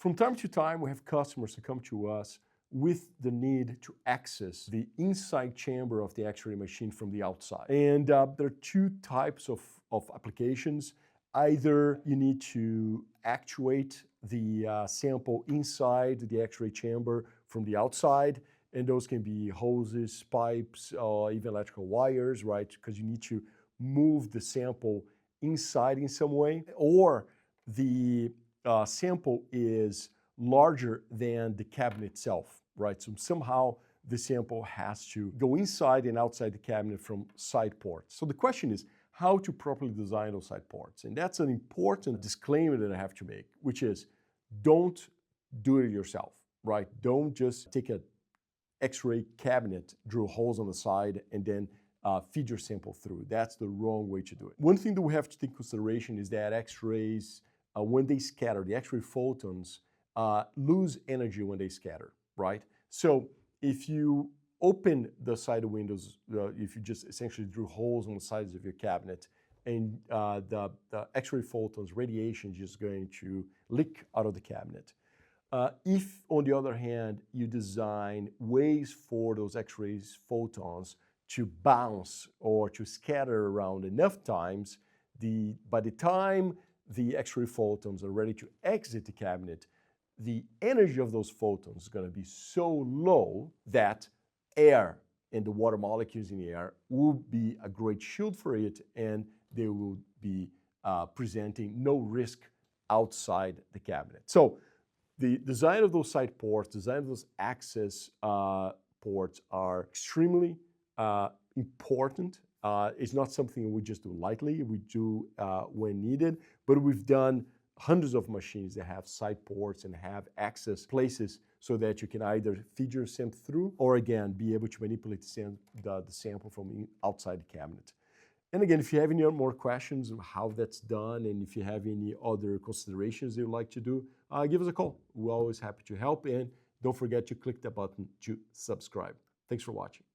From time to time, we have customers who come to us with the need to access the inside chamber of the X-ray machine from the outside. And there are two types of applications. Either you need to actuate the sample inside the X-ray chamber from the outside, and those can be hoses, pipes, or even electrical wires, right? Because you need to move the sample inside in some way. Or the sample is larger than the cabinet itself, right? So somehow the sample has to go inside and outside the cabinet from side ports. So the question is how to properly design those side ports. And that's an important disclaimer that I have to make, which is don't do it yourself, right? Don't just take an X-ray cabinet, drill holes on the side, and then feed your sample through. That's the wrong way to do it. One thing that we have to take into consideration is that X-rays, when they scatter, the X-ray photons lose energy when they scatter, right? So if you open the side windows, if you just essentially drill holes on the sides of your cabinet, and the X-ray photons, radiation is just going to leak out of the cabinet. If, on the other hand, you design ways for those X-rays photons to bounce or to scatter around enough times, by the time the X-ray photons are ready to exit the cabinet, the energy of those photons is going to be so low that air and the water molecules in the air will be a great shield for it, and they will be presenting no risk outside the cabinet. So the design of those side ports, design of those access ports are extremely important. It's not something we just do lightly. We do when needed, but we've done hundreds of machines that have side ports and have access places so that you can either feed your sample through or, again, be able to manipulate the sample from outside the cabinet. And again, if you have any more questions on how that's done, and if you have any other considerations you'd like to do, give us a call. We're always happy to help, and don't forget to click the button to subscribe. Thanks for watching.